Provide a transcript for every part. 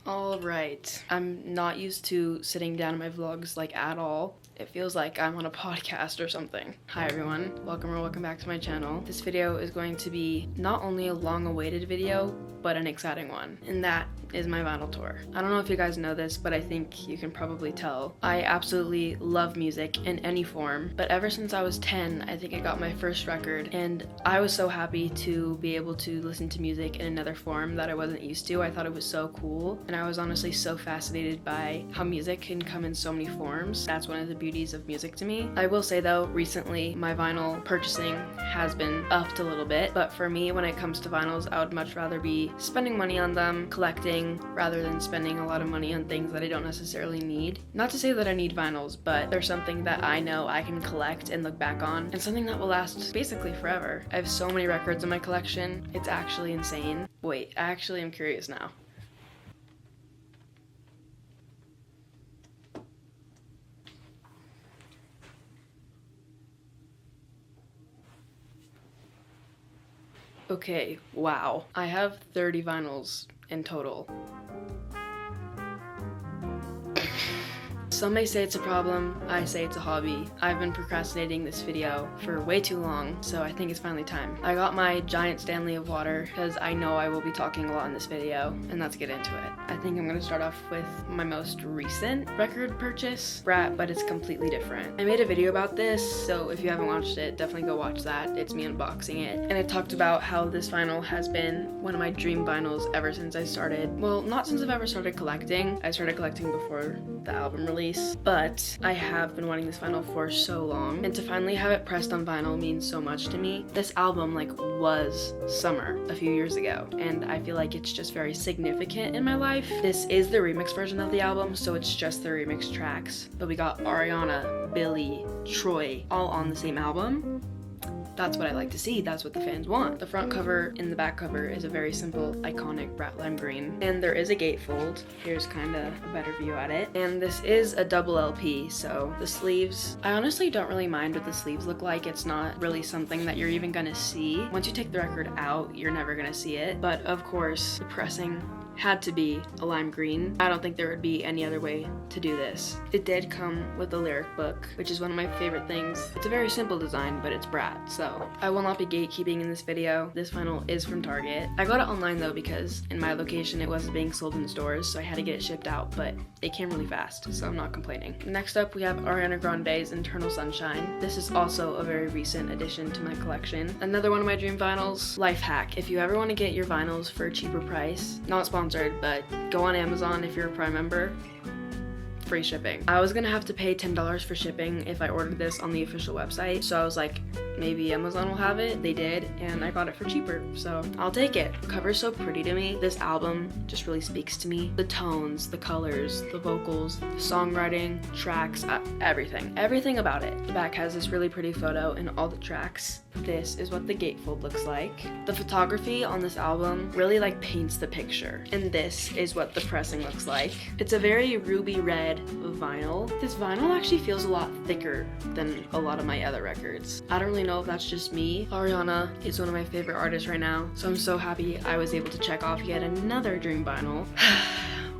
Alright, I'm not used to sitting down in my vlogs like at all. It feels like I'm on a podcast or something. Hi everyone, welcome back to my channel. This video is going to be not only a long-awaited video, but an exciting one, and that is my vinyl tour. I don't know if you guys know this, but I think you can probably tell. I absolutely love music in any form, but ever since I was 10, I think I got my first record, and I was so happy to be able to listen to music in another form that I wasn't used to. I thought it was so cool, and I was honestly so fascinated by how music can come in so many forms. That's one of the beauties of music to me. I will say though, recently my vinyl purchasing has been upped a little bit, but for me, when it comes to vinyls, I would much rather be spending money on them, collecting, rather than spending a lot of money on things that I don't necessarily need. Not to say that I need vinyls, but they're something that I know I can collect and look back on, and something that will last basically forever. I have so many records in my collection, it's actually insane. Wait, I actually am curious now. Okay, wow. I have 30 vinyls in total. Some may say it's a problem, I say it's a hobby. I've been procrastinating this video for way too long, so I think it's finally time. I got my giant Stanley of water because I know I will be talking a lot in this video, and let's get into it. I think I'm gonna start off with my most recent record purchase, Brat, but it's completely different. I made a video about this, so if you haven't watched it, definitely go watch that. It's me unboxing it. And I talked about how this vinyl has been one of my dream vinyls ever since I started. Well, not since I've ever started collecting. I started collecting before the album release, but I have been wanting this vinyl for so long, and to finally have it pressed on vinyl means so much to me. This album was summer a few years ago, and I feel like it's just very significant in my life. This is the remix version of the album, so it's just the remix tracks, but we got Ariana, Billy, Troy all on the same album. That's what I like to see, that's what the fans want. The front cover and the back cover is a very simple, iconic Brat lime green. And there is a gatefold. Here's kind of a better view at it. And this is a double LP, so the sleeves, I honestly don't really mind what the sleeves look like. It's not really something that you're even gonna see. Once you take the record out, you're never gonna see it. But of course, the pressing had to be a lime green. I don't think there would be any other way to do this. It did come with a lyric book, which is one of my favorite things. It's a very simple design, but it's Brat, so I will not be gatekeeping in this video. This vinyl is from Target. I got it online though because in my location it wasn't being sold in stores, so I had to get it shipped out, but it came really fast, so I'm not complaining. Next up, we have Ariana Grande's Eternal Sunshine. This is also a very recent addition to my collection. Another one of my dream vinyls. Life hack: if you ever want to get your vinyls for a cheaper price, not sponsored, but go on Amazon if you're a Prime member. Free shipping. I was gonna have to pay $10 for shipping if I ordered this on the official website, so I was like, maybe Amazon will have it. They did, and I got it for cheaper, so I'll take it. The cover's so pretty to me. This album just really speaks to me. The tones, the colors, the vocals, the songwriting, tracks, everything about it. The back has this really pretty photo in all the tracks. This is what the gatefold looks like. The photography on this album really paints the picture, and this is what the pressing looks like. It's a very ruby red vinyl. This vinyl actually feels a lot thicker than a lot of my other records. I don't really know if that's just me. Ariana is one of my favorite artists right now, so I'm so happy I was able to check off yet another dream vinyl.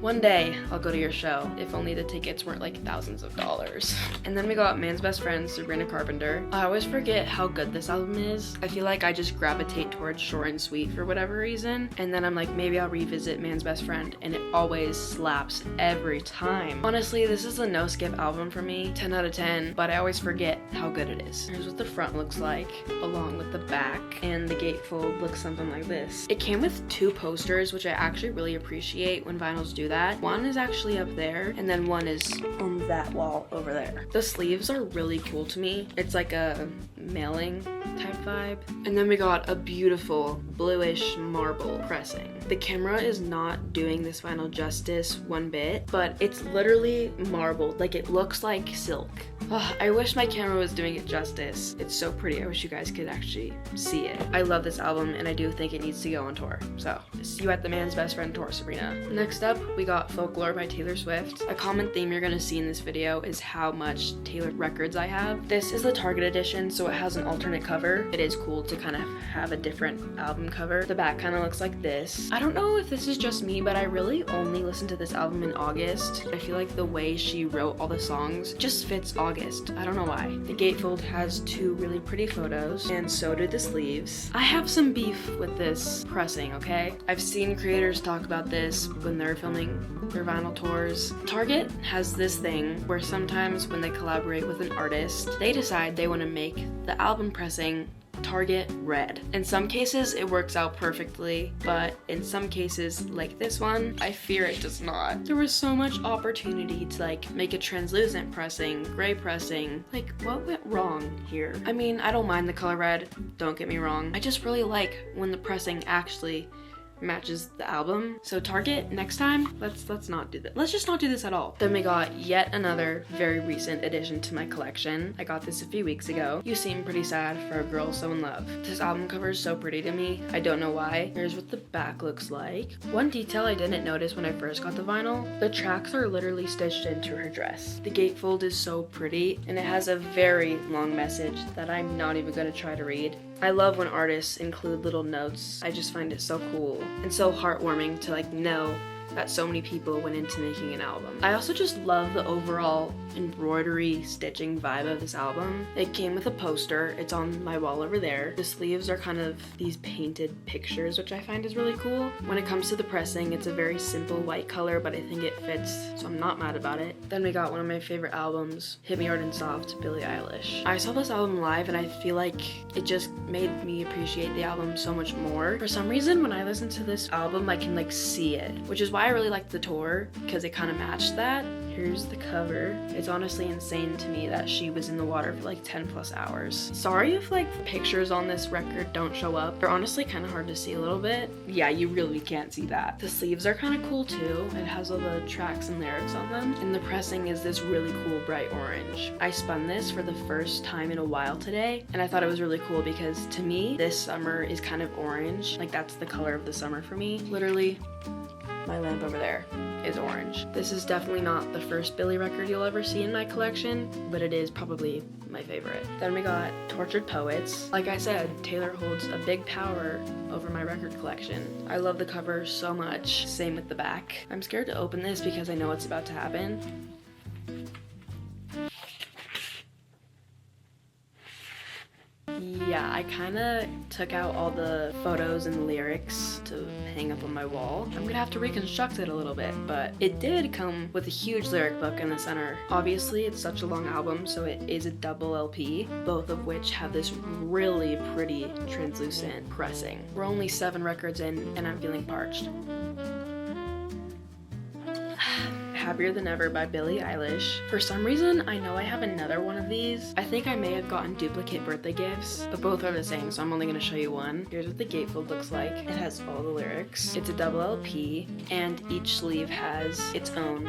One day, I'll go to your show, if only the tickets weren't thousands of dollars. And then we got Man's Best Friend, Sabrina Carpenter. I always forget how good this album is. I feel like I just gravitate towards short and sweet for whatever reason, and then I'm like, maybe I'll revisit Man's Best Friend, and it always slaps every time. Honestly, this is a no-skip album for me, 10 out of 10, but I always forget how good it is. Here's what the front looks like, along with the back, and the gatefold looks something like this. It came with 2 posters, which I actually really appreciate when vinyls do that. One is actually up there, and then one is on that wall over there. The sleeves are really cool to me. It's like a mailing type vibe. And then we got a beautiful bluish marble pressing. The camera is not doing this vinyl justice one bit, but it's literally marbled. It looks like silk. Oh, I wish my camera was doing it justice. It's so pretty. I wish you guys could actually see it. I love this album, and I do think it needs to go on tour. So, see you at the Man's Best Friend tour, Sabrina. Next up, we got Folklore by Taylor Swift. A common theme you're gonna see in this video is how much Taylor records I have. This is the Target edition, so it has an alternate cover. It is cool to kind of have a different album cover. The back kind of looks like this. I don't know if this is just me, but I really only listened to this album in August. I feel like the way she wrote all the songs just fits August. I don't know why. The gatefold has two really pretty photos, and so do the sleeves. I have some beef with this pressing, okay? I've seen creators talk about this when they're filming their vinyl tours. Target has this thing where sometimes when they collaborate with an artist, they decide they want to make the album pressing Target red. In some cases it works out perfectly, but in some cases like this one, I fear it does not. There was so much opportunity to like make a translucent pressing, gray pressing. Like, what went wrong here? I mean, I don't mind the color red, don't get me wrong. I just really like when the pressing actually matches the album. So Target, next time, let's not do that. Let's just not do this at all. Then we got yet another very recent addition to my collection. I got this a few weeks ago. You Seem Pretty Sad for a Girl So in Love. This album cover is so pretty to me. I don't know why. Here's what the back looks like. One detail I didn't notice when I first got the vinyl, the tracks are literally stitched into her dress. The gatefold is so pretty, and it has a very long message that I'm not even gonna try to read. I love when artists include little notes. I just find it so cool and so heartwarming to like know that so many people went into making an album. I also just love the overall embroidery stitching vibe of this album. It came with a poster. It's on my wall over there. The sleeves are kind of these painted pictures, which I find is really cool. When it comes to the pressing, it's a very simple white color, but I think it fits, so I'm not mad about it. Then we got one of my favorite albums, Hit Me Hard and Soft, Billie Eilish. I saw this album live and I feel like it just made me appreciate the album so much more. For some reason, when I listen to this album, I can like see it, which is why I really liked the tour, because it kind of matched that. Here's the cover. It's honestly insane to me that she was in the water for like 10 plus hours. Sorry if like pictures on this record don't show up. They're honestly kind of hard to see a little bit. Yeah, you really can't see that. The sleeves are kind of cool too. It has all the tracks and lyrics on them. And the pressing is this really cool bright orange. I spun this for the first time in a while today, and I thought it was really cool because to me, this summer is kind of orange. Like that's the color of the summer for me. Literally, my lamp over there is orange. This is definitely not the first Billie record you'll ever see in my collection, but it is probably my favorite. Then we got Tortured Poets. Like I said, Taylor holds a big power over my record collection. I love the cover so much. Same with the back. I'm scared to open this because I know what's about to happen. Yeah, I kind of took out all the photos and the lyrics to hang up on my wall. I'm gonna have to reconstruct it a little bit, but it did come with a huge lyric book in the center. Obviously, it's such a long album, so it is a double LP, both of which have this really pretty translucent pressing. We're only 7 records in, and I'm feeling parched. Happier Than Ever by Billie Eilish. For some reason, I know I have another one of these. I think I may have gotten duplicate birthday gifts, but both are the same, so I'm only gonna show you one. Here's what the gatefold looks like. It has all the lyrics. It's a double LP, and each sleeve has its own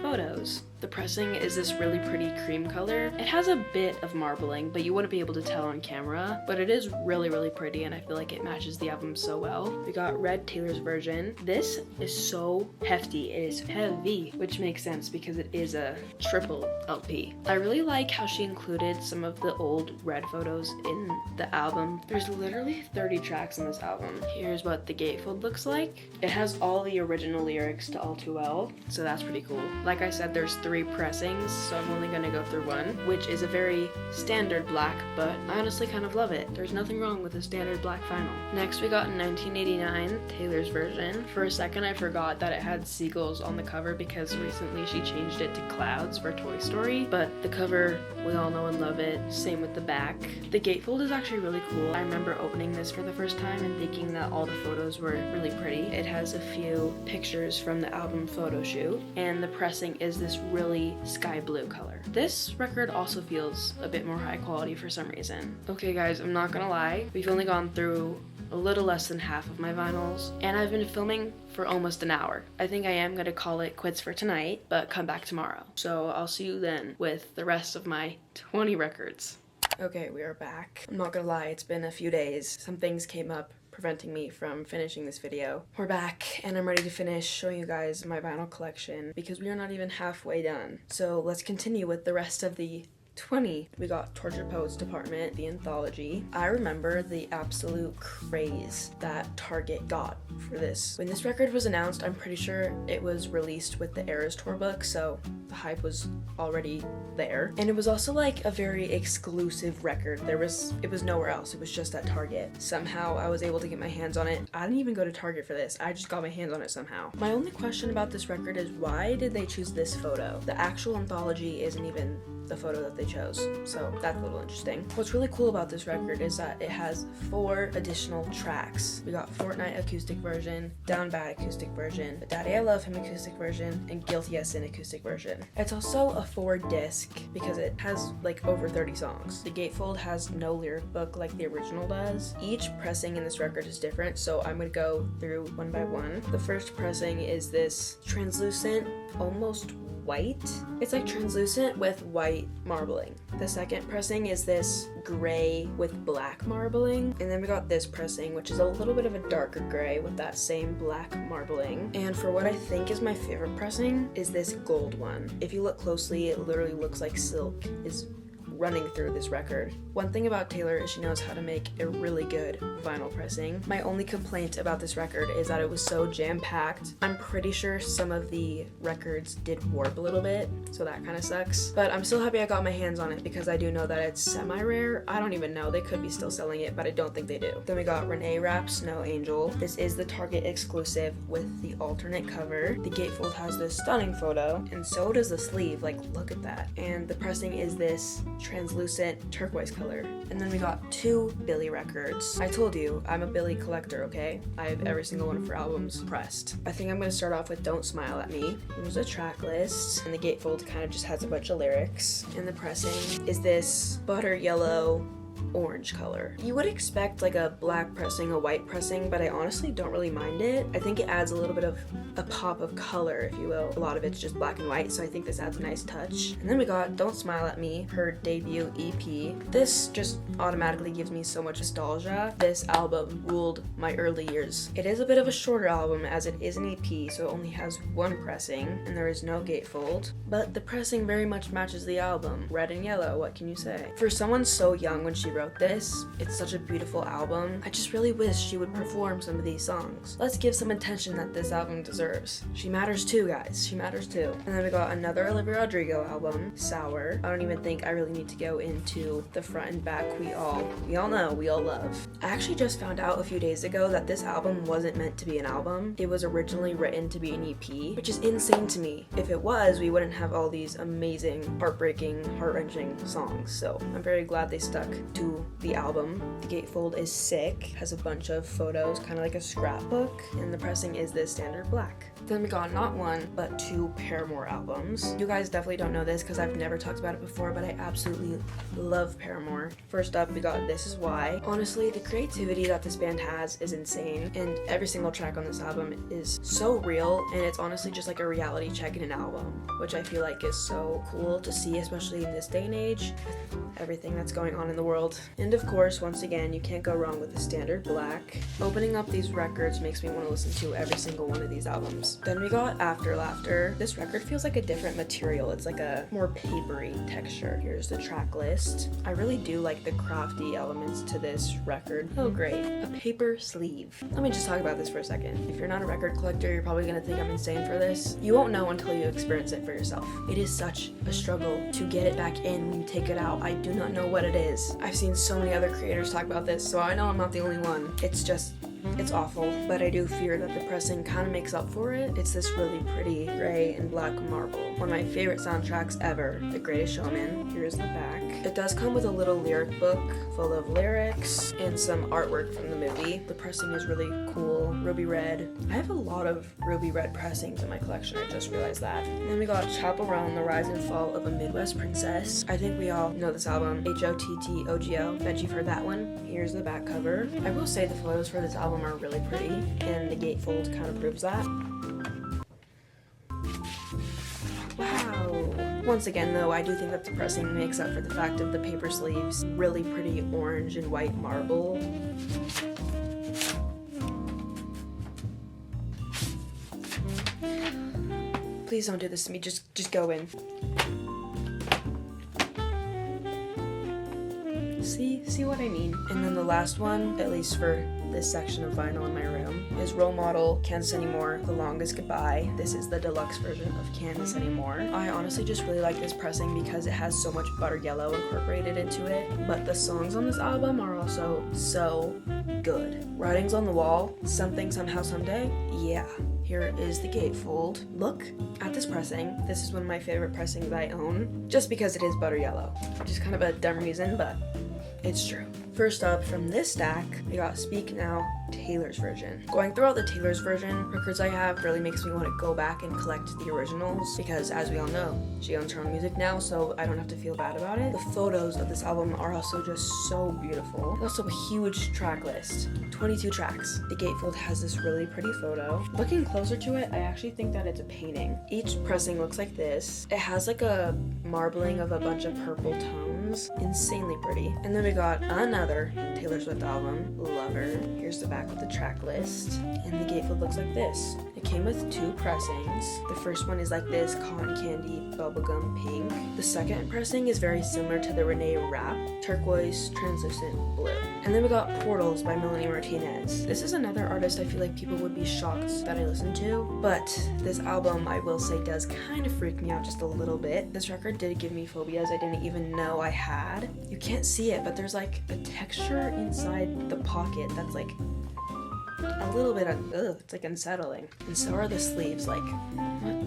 photos. The pressing is this really pretty cream color. It has a bit of marbling, but you wouldn't be able to tell on camera, but it is really pretty, and I feel like it matches the album so well. We got Red, Taylor's version. This is so hefty. It is heavy, which makes sense because it is a triple LP. I really like how she included some of the old Red photos in the album. There's literally 30 tracks on this album. Here's what the gatefold looks like. It has all the original lyrics to All Too Well, so that's pretty cool. Like I said, there's 3 pressings, so I'm only gonna go through one, which is a very standard black, but I honestly kind of love it. There's nothing wrong with a standard black vinyl. Next, we got 1989, Taylor's version. For a second, I forgot that it had seagulls on the cover because recently she changed it to clouds for Toy Story, but the cover, we all know and love it. Same with the back. The gatefold is actually really cool. I remember opening this for the first time and thinking that all the photos were really pretty. It has a few pictures from the album photo shoot, and the pressing is this really sky blue color. This record also feels a bit more high quality for some reason. Okay guys, I'm not gonna lie, we've only gone through a little less than half of my vinyls, and I've been filming for almost an hour. I think I am gonna call it quits for tonight, but come back tomorrow. So I'll see you then with the rest of my 20 records. Okay, we are back. I'm not gonna lie, it's been a few days. Some things came up preventing me from finishing this video. We're back, and I'm ready to finish showing you guys my vinyl collection because we are not even halfway done. So let's continue with the rest of the 20. We got Torture Poets Department, the anthology. I remember the absolute craze that Target got for this. When this record was announced, I'm pretty sure it was released with the Eras Tour book, so the hype was already there. And it was also like a very exclusive record. It was nowhere else. It was just at Target. Somehow I was able to get my hands on it. I didn't even go to Target for this. I just got my hands on it somehow. My only question about this record is, why did they choose this photo? The actual anthology isn't even the photo that they chose, so that's a little interesting. What's really cool about this record is that it has 4 additional tracks. We got Fortnite acoustic version, Down Bad acoustic version, the Daddy I Love Him acoustic version, and Guilty as Sin acoustic version. It's also a 4-disc because it has like over 30 songs. The gatefold has no lyric book like the original does. Each pressing in this record is different, so I'm gonna go through one by one. The first pressing is this translucent, almost white. It's like translucent with white marbling. The second pressing is this gray with black marbling. And then we got this pressing, which is a little bit of a darker gray with that same black marbling. And for what I think is my favorite pressing is this gold one. If you look closely, it literally looks like silk is running through this record. One thing about Taylor is she knows how to make a really good vinyl pressing. My only complaint about this record is that it was so jam-packed. I'm pretty sure some of the records did warp a little bit, so that kind of sucks. But I'm still happy I got my hands on it because I do know that it's semi-rare. I don't even know. They could be still selling it, but I don't think they do. Then we got Renee Rapp's Snow Angel. This is the Target exclusive with the alternate cover. The gatefold has this stunning photo, and so does the sleeve. Like, look at that. And the pressing is this translucent turquoise color. And then we got 2 Billie records. I told you, I'm a Billie collector, okay? I have every single one of her albums pressed. I think I'm gonna start off with Don't Smile at Me. Here's a track list, and the gatefold kind of just has a bunch of lyrics. And the pressing is this butter yellow orange color. You would expect like a black pressing, a white pressing, but I honestly don't really mind it. I think it adds a little bit of a pop of color, if you will. A lot of it's just black and white, so I think this adds a nice touch. And then we got Don't Smile at Me, her debut EP. This just automatically gives me so much nostalgia. This album ruled my early years. It is a bit of a shorter album as it is an EP, so it only has 1 pressing, and there is no gatefold. But the pressing very much matches the album. Red and yellow, what can you say? For someone so young when she wrote this, it's such a beautiful album. I just really wish she would perform some of these songs. Let's give some attention that this album deserves. She matters too, guys. She matters too. And then we got another Olivia Rodrigo album, Sour. I don't even think I really need to go into the front and back. We all know, we all love. I actually just found out a few days ago that this album wasn't meant to be an album. It was originally written to be an EP, which is insane to me. If it was, we wouldn't have all these amazing, heartbreaking, heart-wrenching songs. So I'm very glad they stuck to the album. The gatefold is sick, has a bunch of photos, kind of like a scrapbook, and the pressing is this standard black. Then we got not 1, but 2 Paramore albums. You guys definitely don't know this because I've never talked about it before, but I absolutely love Paramore. First up, we got This Is Why. Honestly, the creativity that this band has is insane, and every single track on this album is so real, and it's honestly just like a reality check in an album, which I feel like is so cool to see, especially in this day and age, everything that's going on in the world. And of course, once again, you can't go wrong with the standard black. Opening up these records makes me want to listen to every single one of these albums. Then we got After Laughter. This record feels like a different material. It's like a more papery texture. Here's the track list. I really do like the crafty elements to this record. Oh great, a paper sleeve. Let me just talk about this for a second. If you're not a record collector, you're probably gonna think I'm insane for this. You won't know until you experience it for yourself. It is such a struggle to get it back in when you take it out. I do not know what it is. I've seen so many other creators talk about this, so I know I'm not the only one. It's awful, but I do fear that the pressing kind of makes up for it. It's this really pretty gray and black marble. One of my favorite soundtracks ever, The Greatest Showman. Here's the back. It does come with a little lyric book full of lyrics and some artwork from the movie. The pressing is really cool, ruby red. I have a lot of ruby red pressings in my collection, I just realized that. And then we got Chaperone, The Rise and Fall of a Midwest Princess. I think we all know this album, HOTTOGO. Bet you've heard that one. Here's the back cover. I will say the photos for this album are really pretty, and the gatefold kind of proves that. Wow. Once again though, I do think that the pressing makes up for the fact of the paper sleeves. Really pretty orange and white marble. Please don't do this to me, just go in. See what I mean? And then the last one, at least for this section of vinyl in my room, is Role Model, Kansas Anymore, The Longest Goodbye. This is the deluxe version of Kansas Anymore. I honestly just really like this pressing because it has so much butter yellow incorporated into it, but the songs on this album are also so good. Writings on the Wall, Something, Somehow, Someday, yeah. Here is the gatefold. Look at this pressing. This is one of my favorite pressings I own, just because it is butter yellow, which is kind of a dumb reason, but it's true. First up, from this stack, we got Speak Now, Taylor's version. Going through all the Taylor's version records I have really makes me want to go back and collect the originals because, as we all know, she owns her own music now, so I don't have to feel bad about it. The photos of this album are also just so beautiful. Also a huge track list, 22 tracks. The gatefold has this really pretty photo. Looking closer to it, I actually think that it's a painting. Each pressing looks like this. It has like a marbling of a bunch of purple tones. Insanely pretty. And then we got another Taylor Swift album, Lover. Here's the back with the track list. And the gatefold looks like this. It came with 2 pressings. The first one is like this cotton candy bubblegum pink. The second pressing is very similar to the Renee Rapp, turquoise translucent blue. And then we got Portals by Melanie Martinez. This is another artist I feel like people would be shocked that I listen to, but this album, I will say, does kind of freak me out just a little bit. This record did give me phobias I didn't even know I had. You can't see it, but there's like a texture inside the pocket that's like a little bit it's like unsettling. And so are the sleeves, like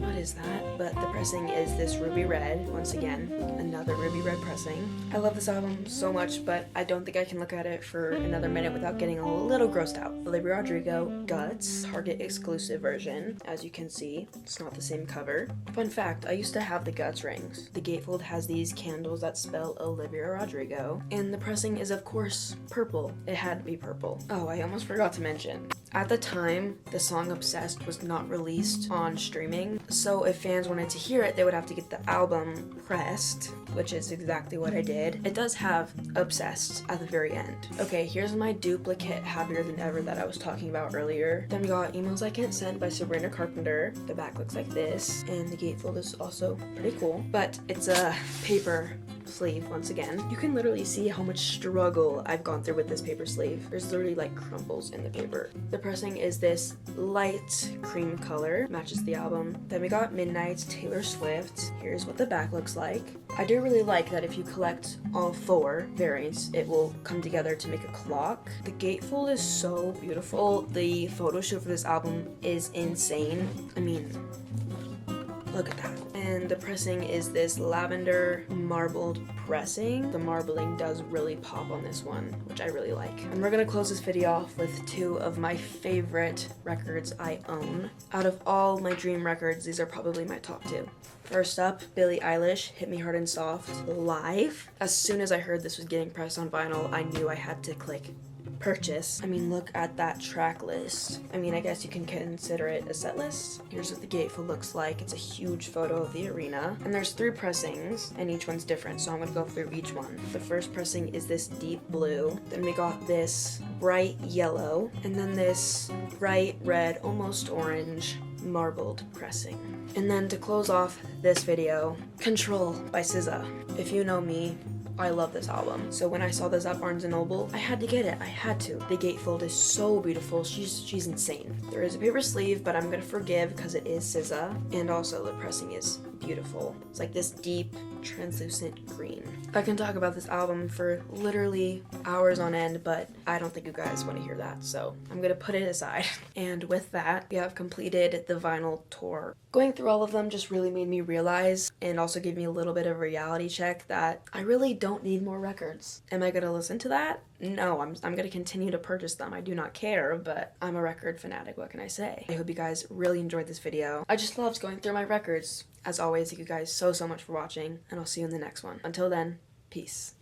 what is that? But the pressing is this ruby red. Once again, another ruby red pressing. I love this album so much, but I don't think I can look at it for another minute without getting a little grossed out. Olivia Rodrigo, Guts, Target exclusive version. As you can see, it's not the same cover. Fun fact, I used to have the Guts rings. The gatefold has these candles that spell Olivia Rodrigo, and the pressing is of course purple. It had to be purple. Oh, I almost forgot to mention, at the time, the song Obsessed was not released on streaming, so if fans wanted to hear it, they would have to get the album pressed, which is exactly what I did. It does have Obsessed at the very end. Okay, here's my duplicate Happier Than Ever that I was talking about earlier. Then we got Emails I Can't Send by Sabrina Carpenter. The back looks like this, and the gatefold is also pretty cool, but it's a paper sleeve once again. You can literally see how much struggle I've gone through with this paper sleeve. There's literally like crumbles in the paper. The pressing is this light cream color, matches the album. Then we got Midnight's Taylor Swift. Here's what the back looks like. I do really like that if you collect all 4 variants, it will come together to make a clock. The gatefold is so beautiful. The photo shoot for this album is insane. I mean, look at that. And the pressing is this lavender marbled pressing. The marbling does really pop on this one, which I really like. And we're gonna close this video off with 2 of my favorite records I own. Out of all my dream records, these are probably my top 2. First up, Billie Eilish, Hit Me Hard and Soft, live. As soon as I heard this was getting pressed on vinyl, I knew I had to click purchase. I mean, look at that track list. I mean, I guess you can consider it a set list. Here's what the gatefold looks like. It's a huge photo of the arena. And there's 3 pressings, and each one's different, so I'm gonna go through each one. The first pressing is this deep blue. Then we got this bright yellow, and then this bright red, almost orange, marbled pressing. And then to close off this video, Control by SZA. If you know me, I love this album. So when I saw this at Barnes & Noble, I had to get it. I had to. The gatefold is so beautiful. She's insane. There is a paper sleeve, but I'm gonna forgive because it is SZA. And also the pressing is beautiful. It's like this deep, translucent green. I can talk about this album for literally hours on end, but I don't think you guys want to hear that, so I'm gonna put it aside. And with that, we have completed the vinyl tour. Going through all of them just really made me realize, and also gave me a little bit of a reality check, that I really don't need more records. Am I gonna listen to that? No, I'm gonna continue to purchase them. I do not care, but I'm a record fanatic, what can I say? I hope you guys really enjoyed this video. I just loved going through my records. As always, thank you guys so much for watching, and I'll see you in the next one. Until then, peace.